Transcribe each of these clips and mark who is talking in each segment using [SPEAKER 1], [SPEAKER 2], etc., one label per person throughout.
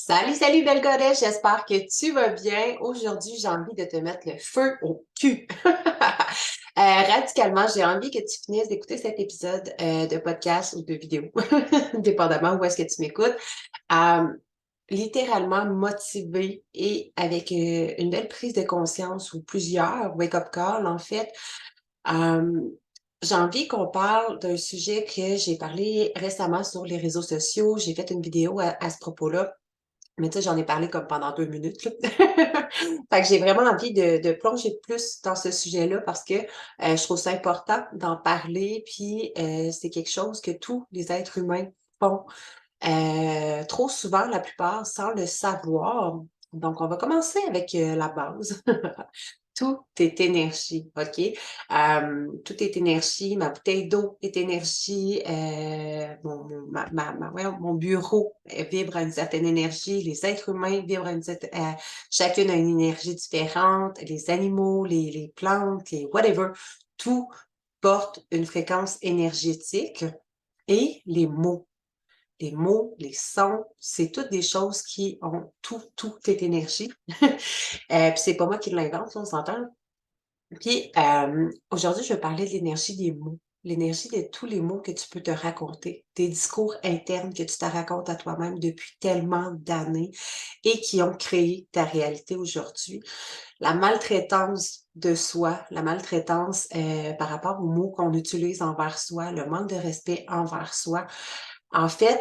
[SPEAKER 1] Salut, salut, belle goddess, j'espère que tu vas bien. Aujourd'hui, j'ai envie de te mettre le feu au cul. Radicalement, j'ai envie que tu finisses d'écouter cet épisode de podcast ou de vidéo, dépendamment où est-ce que tu m'écoutes. Euh, Littéralement motivé et avec une belle prise de conscience ou plusieurs wake-up calls, en fait. Euh, j'ai envie qu'on parle d'un sujet que j'ai parlé récemment sur les réseaux sociaux. J'ai fait une vidéo à ce propos-là. Mais tu sais, j'en ai parlé comme pendant 2 minutes, là. Fait que j'ai vraiment envie de plonger plus dans ce sujet-là parce que je trouve ça important d'en parler. Puis c'est quelque chose que tous les êtres humains font trop souvent, la plupart, sans le savoir. Donc, on va commencer avec la base. Tout est énergie, OK? Tout est énergie. Ma bouteille d'eau est énergie. Mon bureau vibre à une certaine énergie. Les êtres humains vibrent à chacune a une énergie différente. Les animaux, les plantes, les whatever. Tout porte une fréquence énergétique. Et les mots, les sons, c'est toutes des choses qui ont tout est énergie. Puis c'est pas moi qui l'invente, là, on s'entend. Puis aujourd'hui, je vais parler de l'énergie des mots. L'énergie de tous les mots que tu peux te raconter, des discours internes que tu te racontes à toi-même depuis tellement d'années et qui ont créé ta réalité aujourd'hui. La maltraitance de soi, la maltraitance par rapport aux mots qu'on utilise envers soi, le manque de respect envers soi. En fait,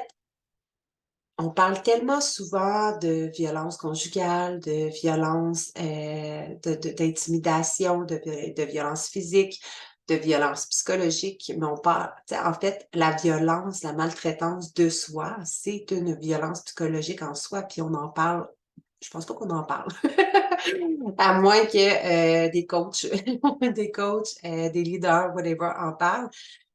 [SPEAKER 1] on parle tellement souvent de violence conjugale, de violence, d'intimidation, de violence physique, de violence psychologique, mais on parle, tu sais, en fait, la violence, la maltraitance de soi, c'est une violence psychologique en soi, puis on en parle, je pense pas qu'on en parle, à moins que des coachs, des leaders, whatever, en parlent.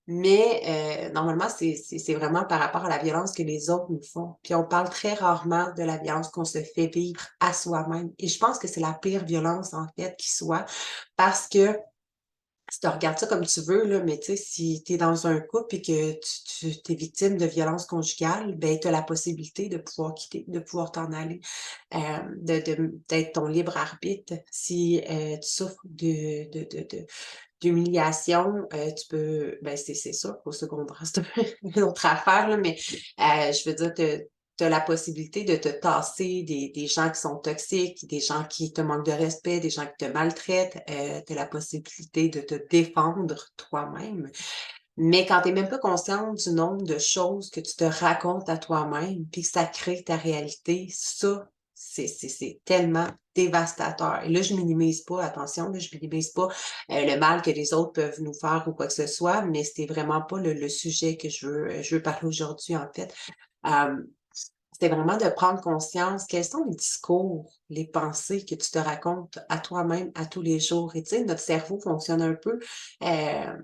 [SPEAKER 1] Mais normalement, c'est vraiment par rapport à la violence que les autres nous font. Puis on parle très rarement de la violence qu'on se fait vivre à soi-même. Et je pense que c'est la pire violence, en fait, qui soit. Parce que si tu regardes ça comme tu veux, là, mais tu sais, si tu es dans un couple et que tu es victime de violence conjugale, ben tu as la possibilité de pouvoir quitter, de pouvoir t'en aller, d'être ton libre arbitre. Si tu souffres d'humiliation, tu peux, ben c'est sûr qu'au secondaire, c'est une autre affaire, là, mais je veux dire, tu as la possibilité de te tasser des gens qui sont toxiques, des gens qui te manquent de respect, des gens qui te maltraitent. Tu as la possibilité de te défendre toi-même. Mais quand tu n'es même pas consciente du nombre de choses que tu te racontes à toi-même, puis que ça crée ta réalité, ça, c'est tellement dévastateur. Et là, je minimise pas, attention, là, je minimise pas le mal que les autres peuvent nous faire ou quoi que ce soit, mais c'était vraiment pas le sujet que je veux parler aujourd'hui, en fait. Euh, C'était vraiment de prendre conscience quels sont les discours, les pensées que tu te racontes à toi-même à tous les jours. Et tu sais, notre cerveau fonctionne un peu,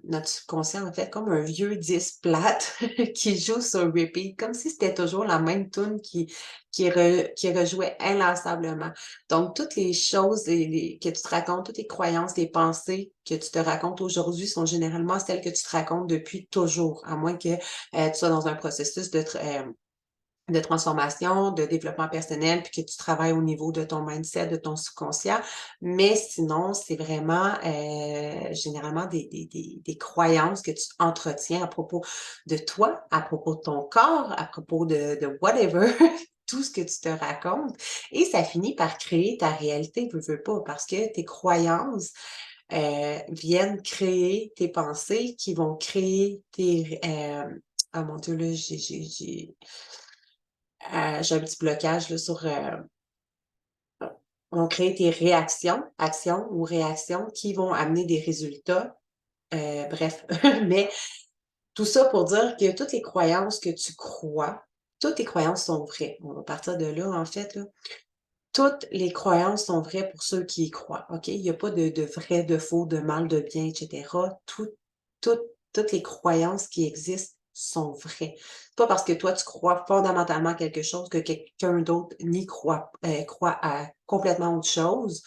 [SPEAKER 1] notre subconscient en fait, comme un vieux disque plate qui joue sur repeat, comme si c'était toujours la même tune qui rejouait inlassablement. Donc, toutes les choses que tu te racontes, toutes les croyances, les pensées que tu te racontes aujourd'hui sont généralement celles que tu te racontes depuis toujours, à moins que tu sois dans un processus de transformation, de développement personnel, puis que tu travailles au niveau de ton mindset, de ton subconscient. Mais sinon, c'est vraiment généralement des croyances que tu entretiens à propos de toi, à propos de ton corps, à propos de whatever, tout ce que tu te racontes. Et ça finit par créer ta réalité, veux pas, parce que tes croyances viennent créer tes pensées qui vont créer oh mon Dieu, là, j'ai un petit blocage là, sur on crée tes réactions, actions ou réactions qui vont amener des résultats. Bref, mais tout ça pour dire que toutes les croyances que tu crois, toutes tes croyances sont vraies. On va partir de là, en fait. Là. Toutes les croyances sont vraies pour ceux qui y croient. OK? Il n'y a pas de vrai, de faux, de mal, de bien, etc. Tout, toutes les croyances qui existent sont vraies. C'est pas parce que toi, tu crois fondamentalement quelque chose que quelqu'un d'autre n'y croit, croit à complètement autre chose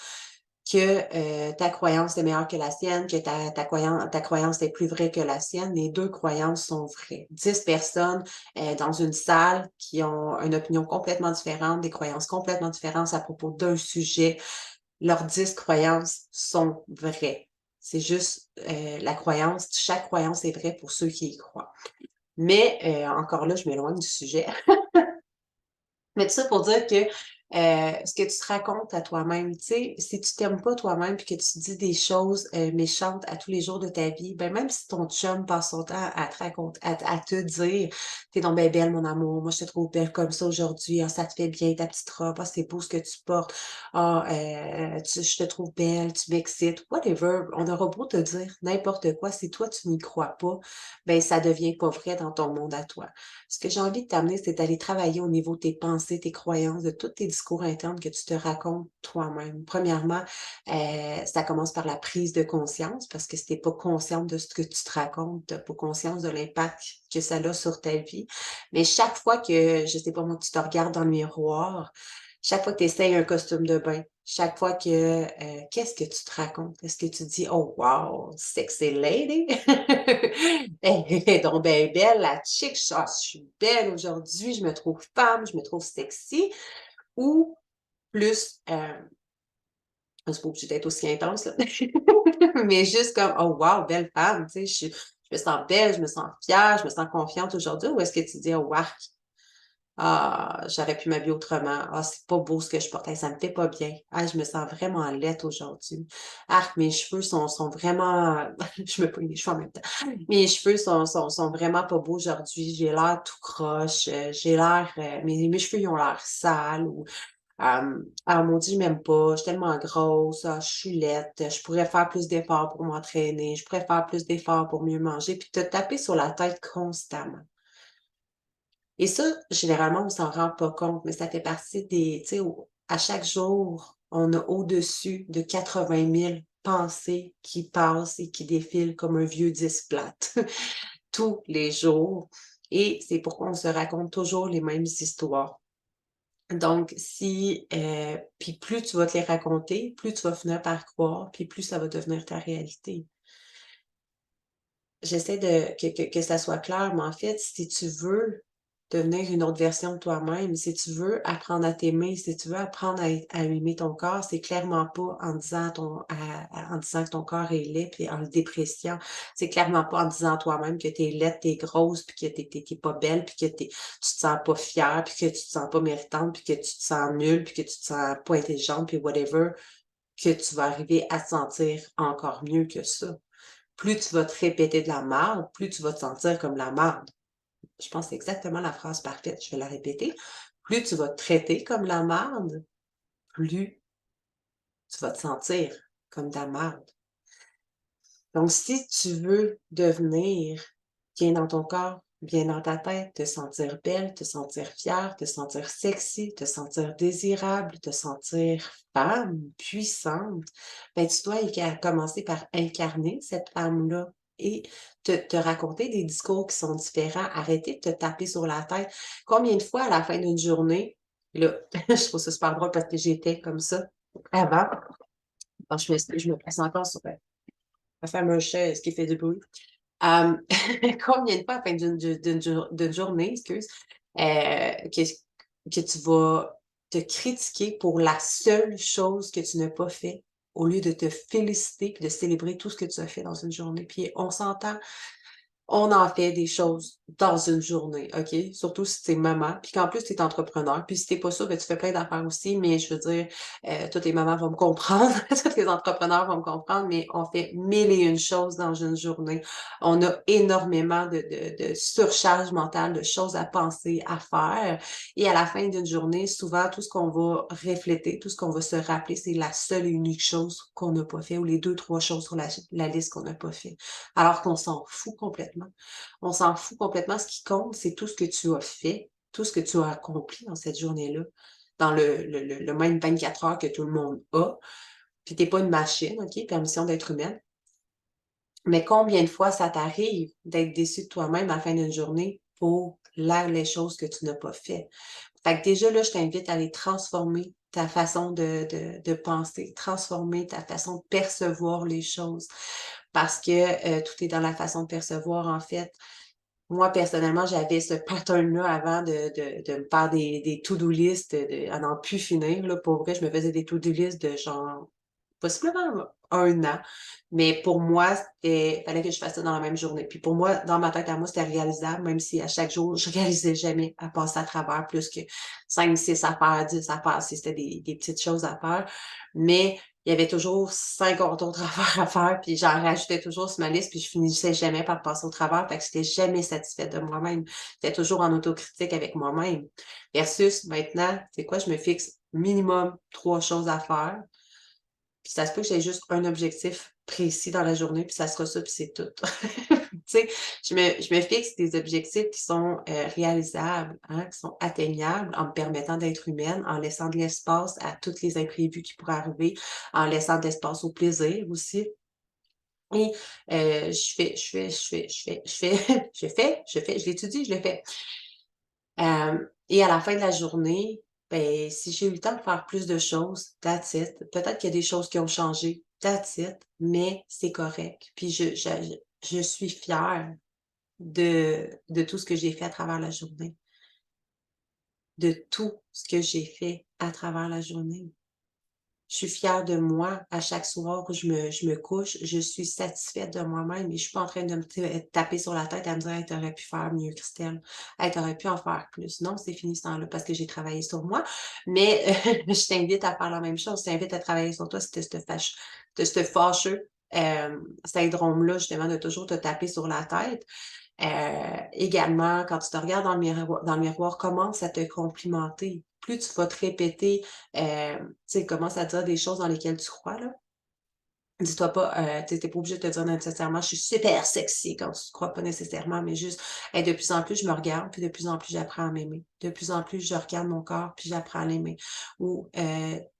[SPEAKER 1] que ta croyance est meilleure que la sienne, que ta croyance est plus vraie que la sienne. Les deux croyances sont vraies. 10 personnes dans une salle qui ont une opinion complètement différente, des croyances complètement différentes à propos d'un sujet, leurs 10 croyances sont vraies. C'est juste la croyance, chaque croyance est vraie pour ceux qui y croient. Mais encore là, je m'éloigne du sujet. Mais tout ça pour dire que ce que tu te racontes à toi-même, tu sais, si tu t'aimes pas toi-même puis que tu dis des choses méchantes à tous les jours de ta vie, ben même si ton chum passe son temps à te raconter, à te dire, t'es donc bien belle, mon amour, moi je te trouve belle comme ça aujourd'hui, ah, ça te fait bien ta petite robe, ah, c'est beau ce que tu portes, ah, je te trouve belle, tu m'excites, whatever, on aura beau te dire n'importe quoi, si toi tu n'y crois pas, ben ça devient pas vrai dans ton monde à toi. Ce que j'ai envie de t'amener, c'est d'aller travailler au niveau de tes pensées, tes croyances, de tous tes discours internes que tu te racontes toi-même. Premièrement, ça commence par la prise de conscience, parce que si tu n'es pas consciente de ce que tu te racontes, tu n'as pas conscience de l'impact que ça a sur ta vie. Mais chaque fois que, je sais pas moi, tu te regardes dans le miroir, chaque fois que tu essayes un costume de bain, chaque fois que, qu'est-ce que tu te racontes? Est-ce que tu dis, oh wow, sexy lady? Elle est donc bien belle, la chick, je suis belle aujourd'hui, je me trouve femme, je me trouve sexy. Ou plus, c'est pas obligé d'être aussi intense, là. Mais juste comme, oh wow, belle femme, tu sais, je me sens belle, je me sens fière, je me sens confiante aujourd'hui. Ou est-ce que tu dis, oh, wow, ah, j'aurais pu m'habiller autrement. Ah, c'est pas beau ce que je porte. Hey, ça me fait pas bien. Ah, je me sens vraiment laide aujourd'hui. Ah, mes cheveux sont vraiment, je me pogne les cheveux en même temps. Mes cheveux sont vraiment pas beaux aujourd'hui. J'ai l'air tout croche. J'ai l'air, mes cheveux, ils ont l'air sales ou, ah, maudit, je m'aime pas. Je suis tellement grosse. Ah, je suis laide. Je pourrais faire plus d'efforts pour m'entraîner. Je pourrais faire plus d'efforts pour mieux manger. Puis te taper sur la tête constamment. Et ça, généralement, on s'en rend pas compte, mais ça fait partie des, tu sais, à chaque jour, on a au-dessus de 80 000 pensées qui passent et qui défilent comme un vieux disque plate tous les jours. Et c'est pourquoi on se raconte toujours les mêmes histoires. Donc, puis plus tu vas te les raconter, plus tu vas finir par croire, puis plus ça va devenir ta réalité. J'essaie que ça soit clair, mais en fait, si tu veux devenir une autre version de toi-même, si tu veux apprendre à t'aimer, si tu veux apprendre à aimer ton corps, c'est clairement pas en disant en disant que ton corps est laid puis en le dépréciant. C'est clairement pas en disant à toi-même que t'es laide, t'es grosse, puis que t'es pas belle, puis que tu te sens pas fière, puis que tu te sens pas méritante, puis que tu te sens nulle, puis que tu te sens pas intelligente, puis whatever, que tu vas arriver à te sentir encore mieux que ça. Plus tu vas te répéter de la merde, plus tu vas te sentir comme la merde. Je pense que c'est exactement la phrase parfaite, je vais la répéter. Plus tu vas te traiter comme la merde, plus tu vas te sentir comme de la merde. Donc, si tu veux devenir bien dans ton corps, bien dans ta tête, te sentir belle, te sentir fière, te sentir sexy, te sentir désirable, te sentir femme, puissante, ben, tu dois commencer par incarner cette femme-là et te raconter des discours qui sont différents. Arrêter de te taper sur la tête. Combien de fois à la fin d'une journée, là, je trouve ça super drôle parce que j'étais comme ça avant. Quand je me place encore sur la fameuse chaise qui fait du bruit. Euh, combien de fois à la fin d'une journée, excuse, que tu vas te critiquer pour la seule chose que tu n'as pas fait au lieu de te féliciter et de célébrer tout ce que tu as fait dans une journée. Puis on s'entend, on en fait des choses dans une journée, OK? Surtout si tu es maman, puis qu'en plus tu es entrepreneur. Puis si tu pas ça, ben, tu fais plein d'affaires aussi, mais je veux dire, toutes les mamans vont me comprendre, tous les entrepreneurs vont me comprendre, mais on fait mille et une choses dans une journée. On a énormément de surcharge mentale, de choses à penser, à faire. Et à la fin d'une journée, souvent, tout ce qu'on va refléter, tout ce qu'on va se rappeler, c'est la seule et unique chose qu'on n'a pas fait ou les deux, trois choses sur la liste qu'on n'a pas fait. Alors qu'on s'en fout complètement. On s'en fout complètement. Ce qui compte, c'est tout ce que tu as fait, tout ce que tu as accompli dans cette journée-là, dans le même 24 heures que tout le monde a. Puis t'es pas une machine, OK? Permission d'être humaine. Mais combien de fois ça t'arrive d'être déçu de toi-même à la fin d'une journée pour les choses que tu n'as pas fait. Fait que déjà, là, je t'invite à aller transformer ta façon de penser, transformer ta façon de percevoir les choses. Parce que tout est dans la façon de percevoir, en fait. Moi, personnellement, j'avais ce pattern-là avant de me faire des to-do list à n'en plus finir, là. Pour vrai, je me faisais des to-do list de genre possiblement 1 an, mais pour moi, fallait que je fasse ça dans la même journée. Puis pour moi, dans ma tête à moi, c'était réalisable, même si à chaque jour, je réalisais jamais à passer à travers plus que 5, 6 affaires, 10 affaires, si c'était des petites choses à faire. Mais il y avait toujours 50 autres affaires à faire, puis j'en rajoutais toujours sur ma liste, puis je finissais jamais par passer au travers, fait que j'étais jamais satisfaite de moi-même. J'étais toujours en autocritique avec moi-même. Versus maintenant, c'est quoi, je me fixe minimum 3 choses à faire, puis ça se peut que j'ai juste un objectif précis dans la journée, puis ça sera ça, puis c'est tout. Tu sais, je me fixe des objectifs qui sont réalisables, hein, qui sont atteignables, en me permettant d'être humaine, en laissant de l'espace à tous les imprévus qui pourraient arriver, en laissant de l'espace au plaisir aussi. Et je l'étudie, je le fais. Et à la fin de la journée, ben, si j'ai eu le temps de faire plus de choses, that's it. Peut-être qu'il y a des choses qui ont changé, that's it, mais c'est correct. Puis je suis fière de tout ce que j'ai fait à travers la journée, de tout ce que j'ai fait à travers la journée. Je suis fière de moi à chaque soir où je me couche. Je suis satisfaite de moi-même et je suis pas en train de me taper sur la tête à me dire: «Hey, tu aurais pu faire mieux, Christelle. Hey, tu aurais pu en faire plus». Non, c'est fini ce temps-là parce que j'ai travaillé sur moi. Mais je t'invite à faire la même chose. Je t'invite à travailler sur toi si tu as ce fâcheux, syndrome-là, justement, de toujours te taper sur la tête. Également, quand tu te regardes dans le miroir, commence à te complimenter. Plus tu vas te répéter, tu sais, commence à dire des choses dans lesquelles tu crois, là. Dis-toi pas, tu sais, pas obligé de te dire nécessairement: «Je suis super sexy», quand tu ne crois pas nécessairement, mais juste: «Hey, de plus en plus, je me regarde, puis de plus en plus, j'apprends à m'aimer. De plus en plus, je regarde mon corps, puis j'apprends à l'aimer». Ou,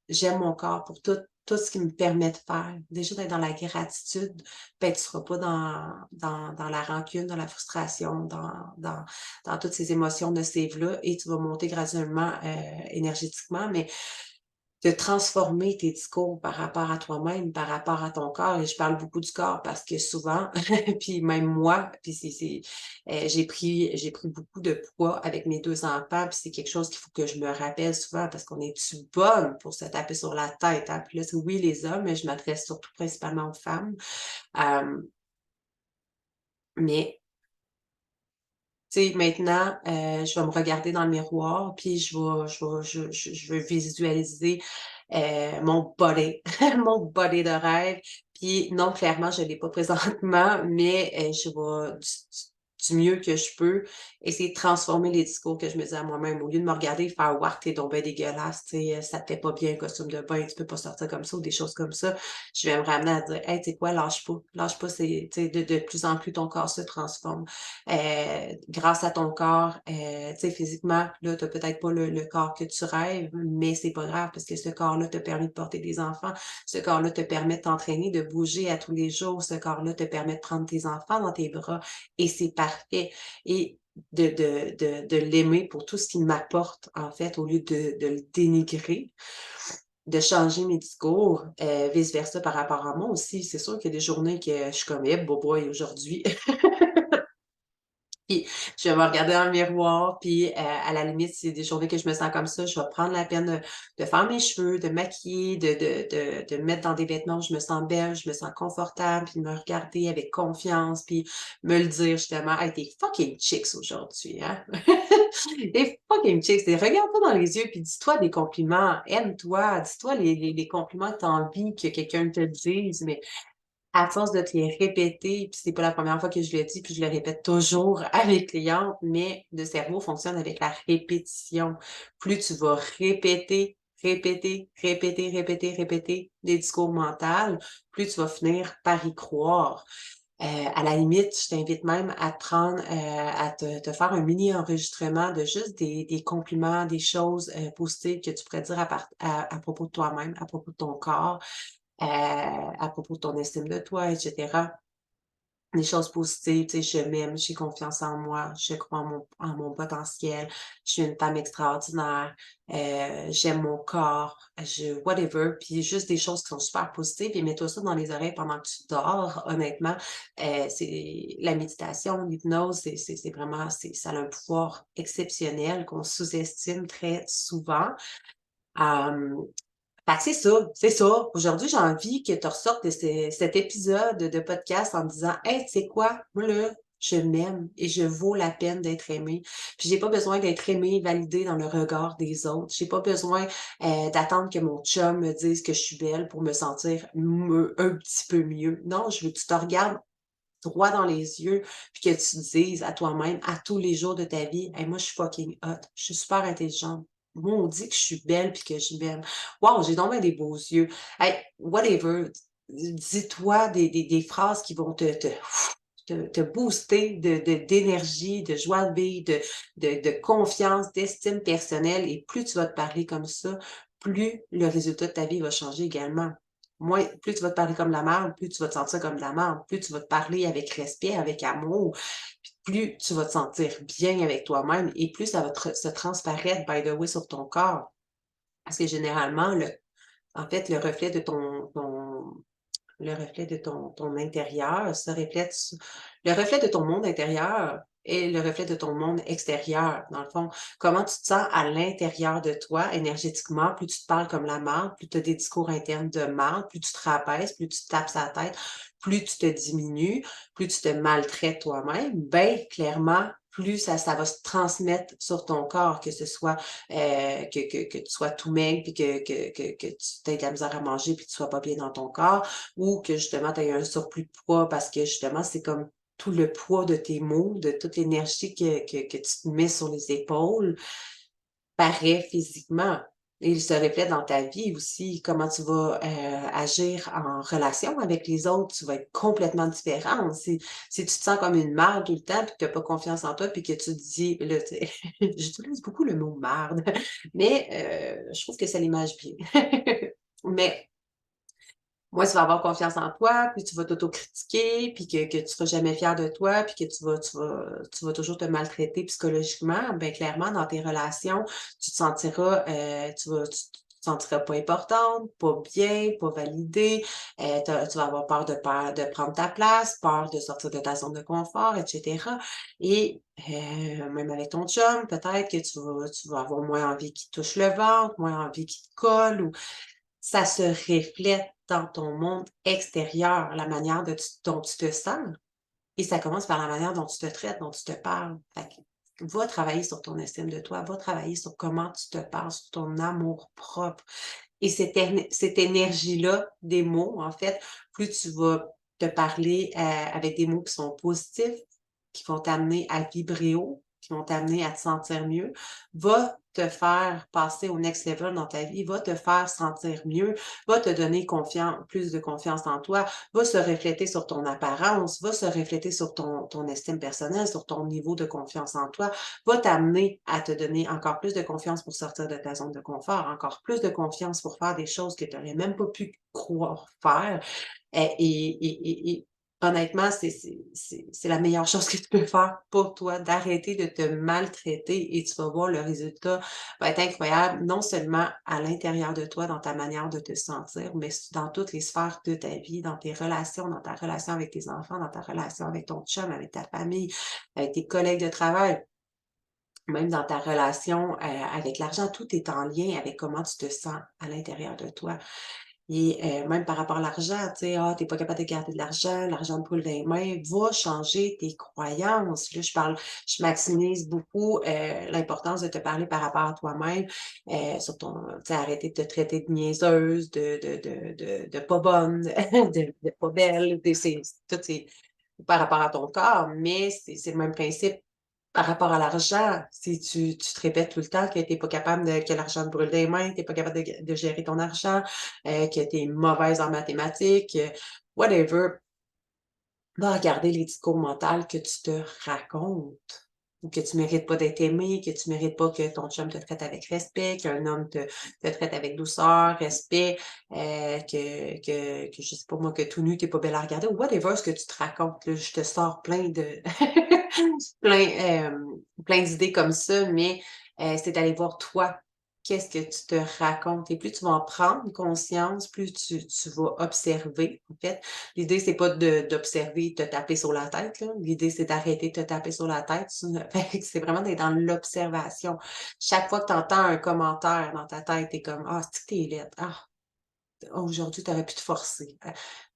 [SPEAKER 1] «J'aime mon corps pour tout ce qu'il me permet de faire». Déjà d'être dans la gratitude, ben, tu seras pas dans la rancune, dans la frustration, dans toutes ces émotions nocives-là et tu vas monter graduellement, énergétiquement, mais de transformer tes discours par rapport à toi-même, par rapport à ton corps et je parle beaucoup du corps parce que souvent, puis même moi, puis j'ai pris beaucoup de poids avec mes 2 enfants, puis c'est quelque chose qu'il faut que je me rappelle souvent parce qu'on est-tu bonne pour se taper sur la tête, hein? Puis là, c'est oui les hommes, mais je m'adresse surtout principalement aux femmes, hem, mais tu sais, maintenant, je vais me regarder dans le miroir, puis je vais visualiser, mon body, mon body de rêve. Puis non, clairement, je ne l'ai pas présentement, mais, je vais du mieux que je peux essayer de transformer les discours que je me dis à moi-même. Au lieu de me regarder et faire: «Waouh, tu es donc bien dégueulasse, tu sais, ça te fait pas bien un costume de bain, tu peux pas sortir comme ça» ou des choses comme ça. Je vais me ramener à dire: «Hey, tu sais quoi? Lâche pas, c'est tu sais, de plus en plus ton corps se transforme». Grâce à ton corps, tu sais, physiquement, là, tu as peut-être pas le corps que tu rêves, mais c'est pas grave parce que ce corps-là t'a permis de porter des enfants. Ce corps-là te permet de t'entraîner, de bouger à tous les jours. Ce corps-là te permet de prendre tes enfants dans tes bras et c'est parfait et de l'aimer pour tout ce qu'il m'apporte, en fait, au lieu de le dénigrer, de changer mes discours, vice versa par rapport à moi aussi. C'est sûr qu'il y a des journées que je suis comme: «Eh boboy, aujourd'hui». Puis je vais me regarder dans le miroir, puis, à la limite, s'il y a des journées que je me sens comme ça, je vais prendre la peine de faire mes cheveux, de maquiller, de me mettre dans des vêtements où je me sens belle, je me sens confortable, puis de me regarder avec confiance, puis me le dire justement: «Hey, tu fucking chicks aujourd'hui, hein? Tu fucking chicks». Et regarde-toi dans les yeux, puis dis-toi des compliments, aime-toi, dis-toi les compliments que tu as envie que quelqu'un te dise, mais à force de te les répéter, puis c'est pas la première fois que je le dis, puis je le répète toujours à mes clientes, mais le cerveau fonctionne avec la répétition. Plus tu vas répéter des discours mentaux, plus tu vas finir par y croire. À la limite, je t'invite même à te prendre, à te faire un mini enregistrement de juste des compliments, des choses, positives que tu pourrais dire à propos de toi-même, à propos de ton corps, à propos de ton estime de toi et cetera. des choses positives, tu sais, je m'aime, j'ai confiance en moi, je crois en mon potentiel, je suis une femme extraordinaire, j'aime mon corps, whatever, puis juste des choses qui sont super positives et mets-toi ça dans les oreilles pendant que tu dors, honnêtement. C'est la méditation, l'hypnose, c'est vraiment ça a un pouvoir exceptionnel qu'on sous-estime très souvent. Hem Fait que c'est ça. Aujourd'hui, j'ai envie que tu ressortes de cet épisode de podcast en me disant: «Hey, tu sais quoi? Moi là, je m'aime et je vaux la peine d'être aimée. Puis j'ai pas besoin d'être aimée, validée dans le regard des autres. J'ai pas besoin, d'attendre que mon chum me dise que je suis belle pour me sentir un petit peu mieux. Non, je veux que tu te regardes droit dans les yeux, puis que tu te dises à toi-même, à tous les jours de ta vie: «Hey, moi, je suis fucking hot, je suis super intelligente. Maudit que je suis belle puis que je m'aime. Waouh, j'ai donc bien des beaux yeux. Hey, whatever». Dis-toi des phrases qui vont te booster d'énergie, de joie de vivre, de confiance, d'estime personnelle et plus tu vas te parler comme ça, plus le résultat de ta vie va changer également. Moins plus tu vas te parler comme la merde, plus tu vas te sentir comme de la merde, plus tu vas te parler avec respect, avec amour, puis plus tu vas te sentir bien avec toi-même et plus ça va se transparaître, by the way, sur ton corps. Parce que généralement, en fait, le reflet de ton intérieur se reflète su le reflet de ton monde intérieur est le reflet de ton monde extérieur, dans le fond. Comment tu te sens à l'intérieur de toi énergétiquement, plus tu te parles comme la marde, plus tu as des discours internes de marde, plus tu te rabaisses, plus tu te tapes sa tête, plus tu te diminues, plus tu te maltraites toi-même, ben clairement, plus ça va se transmettre sur ton corps, que ce soit, que tu sois tout maigre puis que tu aies de la misère à manger puis que tu sois pas bien dans ton corps ou que justement tu as eu un surplus de poids parce que justement, c'est comme tout le poids de tes maux, de toute l'énergie que tu te mets sur les épaules paraît physiquement et il se reflète dans ta vie aussi. Comment tu vas, agir en relation avec les autres, tu vas être complètement différent. Si tu te sens comme une marde tout le temps puis que tu as pas confiance en toi puis que tu te dis là, tu sais, j'utilise beaucoup le mot marde, mais je trouve que ça l'image bien. Mais moins tu vas avoir confiance en toi, plus tu vas t'autocritiquer, puis que tu seras jamais fier de toi, puis que tu vas toujours te maltraiter psychologiquement, ben clairement, dans tes relations, tu te sentiras, tu te sentiras pas importante, pas bien, pas validée, tu vas avoir peur de prendre ta place, peur de sortir de ta zone de confort, et cetera et même avec ton chum, peut-être que tu vas avoir moins envie qu'il touche le ventre, moins envie qu'il te colle ou ça se reflète dans ton monde extérieur, la manière dont tu te sens et ça commence par la manière dont tu te traites, dont tu te parles. Fait que va travailler sur ton estime de toi, va travailler sur comment tu te parles, sur ton amour-propre et cette énergie-là des mots, en fait, plus tu vas te parler, avec des mots qui sont positifs, qui vont t'amener à vibrer haut, qui vont t'amener à te sentir mieux, va te faire passer au next level dans ta vie, va te faire sentir mieux, va te donner plus de confiance en toi, va se refléter sur ton apparence, va se refléter sur ton estime personnelle, sur ton niveau de confiance en toi, va t'amener à te donner encore plus de confiance pour sortir de ta zone de confort, encore plus de confiance pour faire des choses que tu n'aurais même pas pu croire faire. Et honnêtement, c'est la meilleure chose que tu peux faire pour toi, d'arrêter de te maltraiter et tu vas voir le résultat va être incroyable, non seulement à l'intérieur de toi, dans ta manière de te sentir, mais dans toutes les sphères de ta vie, dans tes relations, dans ta relation avec tes enfants, dans ta relation avec ton chum, avec ta famille, avec tes collègues de travail. Même dans ta relation, avec l'argent, tout est en lien avec comment tu te sens à l'intérieur de toi. Et même par rapport à l'argent, tu sais: «Ah, tu pas capable de garder de l'argent te brûle des mains». Va changer tes croyances. Là, je maximise beaucoup, l'importance de te parler par rapport à toi-même, sur ton tu sais, arrêter de te traiter de niaiseuse, de pas bonne, de pas belle, c'est par rapport à ton corps, mais c'est le même principe par rapport à l'argent. Si tu te répètes tout le temps que tu es pas capable que l'argent te brûle des mains, tu es pas capable de gérer ton argent, que tu es mauvaise en mathématiques, whatever, va regarder les discours mentaux que tu te racontes. que tu mérites pas d'être aimé, que tu mérites pas que ton chum te traite avec respect, qu'un homme te traite avec douceur, respect, que je sais pas moi, que tout nu, tu pas belle à regarder ou whatever ce que tu te racontes, là. Je te sors plein de plein, plein d'idées comme ça, mais c'est d'aller voir toi, qu'est-ce que tu te racontes et plus tu vas en prendre conscience, plus tu vas observer, en fait. L'idée, c'est pas d'observer, te taper sur la tête, là. L'idée, c'est d'arrêter de te taper sur la tête. Fait que c'est vraiment d'être dans l'observation. Chaque fois que tu entends un commentaire dans ta tête, tu es comme: «Ah, c'est que tu laide. Ah, aujourd'hui, tu aurais pu te forcer».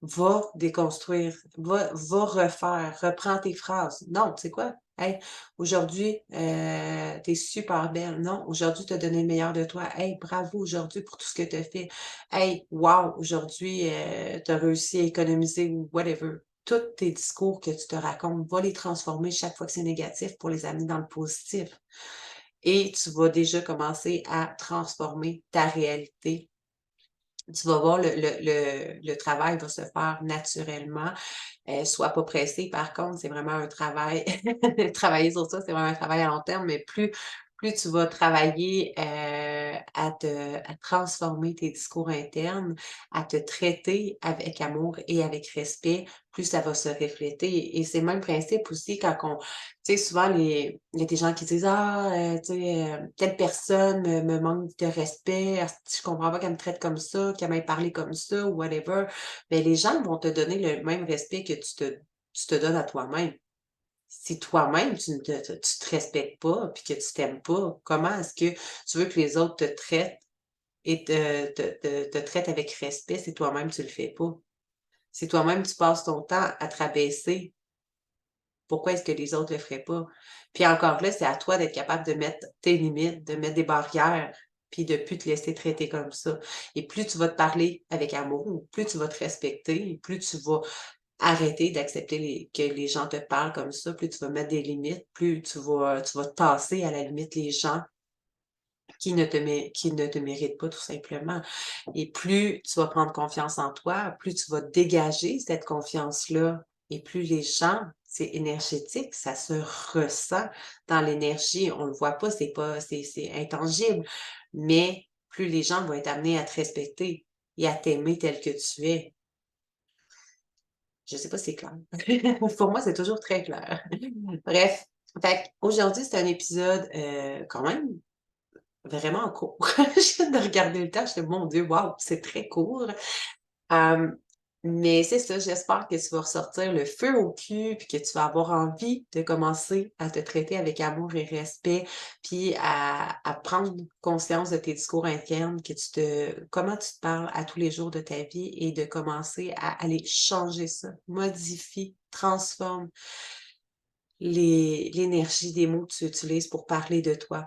[SPEAKER 1] Va déconstruire, va refaire, reprends tes phrases. Non, tu sais quoi? «Hey, aujourd'hui, tu es super belle. Non, aujourd'hui, tu as donné le meilleur de toi. Hey, bravo aujourd'hui pour tout ce que tu as fait. Hey, wow, aujourd'hui, tu as réussi à économiser» ou whatever. Tous tes discours que tu te racontes, va les transformer chaque fois que c'est négatif pour les amener dans le positif et tu vas déjà commencer à transformer ta réalité. Tu vas voir le travail va se faire naturellement. Sois pas pressé par contre, c'est vraiment un travail travailler sur ça, c'est vraiment un travail à long terme, mais plus tu vas travailler, à transformer tes discours internes, à te traiter avec amour et avec respect, plus ça va se refléter et c'est le même principe aussi quand on tu sais souvent il y a des gens qui disent: «Ah, tu sais, telle personne me manque de respect, asti je comprends pas qu'elle me traite comme ça, qu'elle m'ait parlé comme ça» ou whatever. Mais les gens vont te donner le même respect que tu te donnes à toi-même. Si toi-même tu te respectes pas, puis que tu t'aimes pas, comment est-ce que tu veux que les autres te traitent et te traitent avec respect si toi-même tu le fais pas? Si toi-même tu passes ton temps à te rabaisser, pourquoi est-ce que les autres le feraient pas? Puis encore là, c'est à toi d'être capable de mettre tes limites, de mettre des barrières, puis de plus te laisser traiter comme ça. Et plus tu vas te parler avec amour, plus tu vas te respecter, plus tu vas arrêter d'accepter que les gens te parlent comme ça, plus tu vas mettre des limites, plus tu vas tasser à la limite les gens qui ne te méritent pas tout simplement. Et plus tu vas prendre confiance en toi, plus tu vas dégager cette confiance-là et plus les gens c'est énergétique, ça se ressent dans l'énergie. On le voit pas, c'est intangible, mais plus les gens vont être amenés à te respecter et à t'aimer tel que tu es. Je sais pas si c'est clair. Pour moi, c'est toujours très clair. Bref, fait qu'aujourd'hui, c'est un épisode, quand même vraiment court. Je viens de regarder le temps, j'étais: «Mon Dieu, waouh, c'est très court». Hem, mais c'est ça, j'espère que tu vas ressortir le feu au cul, puis que tu vas avoir envie de commencer à te traiter avec amour et respect, puis à prendre conscience de tes discours internes, que comment tu te parles à tous les jours de ta vie et de commencer à aller changer ça. Modifie, transforme l'énergie des mots que tu utilises pour parler de toi,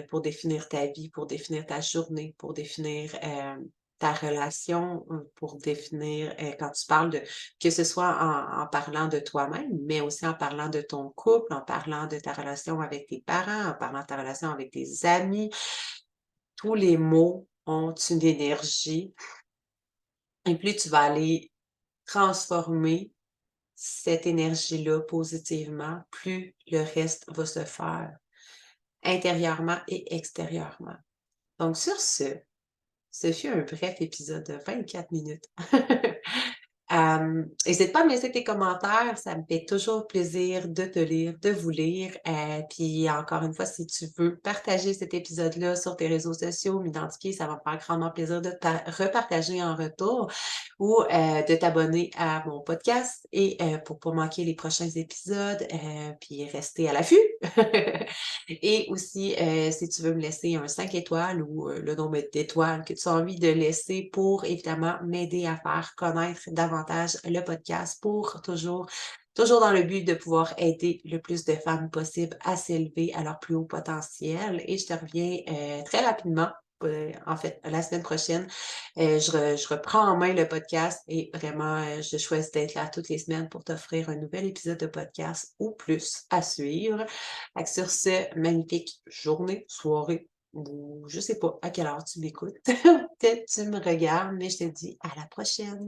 [SPEAKER 1] pour définir ta vie, pour définir ta journée, pour définir, ta relation, pour définir, quand tu parles de que ce soit en parlant de toi-même, mais aussi en parlant de ton couple, en parlant de ta relation avec tes parents, en parlant de ta relation avec tes amis. Tous les mots ont une énergie et plus tu vas aller transformer cette énergie-là positivement, plus le reste va se faire intérieurement et extérieurement. Donc sur ce fut un bref épisode de 24 minutes. Hésite pas à me laisser tes commentaires, ça me fait toujours plaisir de te lire, de vous lire. Puis encore une fois, si tu veux partager cet épisode-là sur tes réseaux sociaux, m'identifier, ça va me faire grandement plaisir de te repartager en retour ou de t'abonner à mon podcast et pour pas manquer les prochains épisodes, puis rester à l'affût. Et aussi, si tu veux me laisser un 5 étoiles ou le nombre d'étoiles que tu as envie de laisser pour évidemment m'aider à faire connaître davantage le podcast pour toujours dans le but de pouvoir aider le plus de femmes possible à s'élever à leur plus haut potentiel. Et je te reviens très rapidement. En fait, la semaine prochaine, je reprends en main le podcast et vraiment, je choisis d'être là toutes les semaines pour t'offrir un nouvel épisode de podcast ou plus à suivre. Fait que sur ce, magnifique journée, soirée ou je sais pas à quelle heure tu m'écoutes. Peut-être tu me regardes, mais je te dis à la prochaine.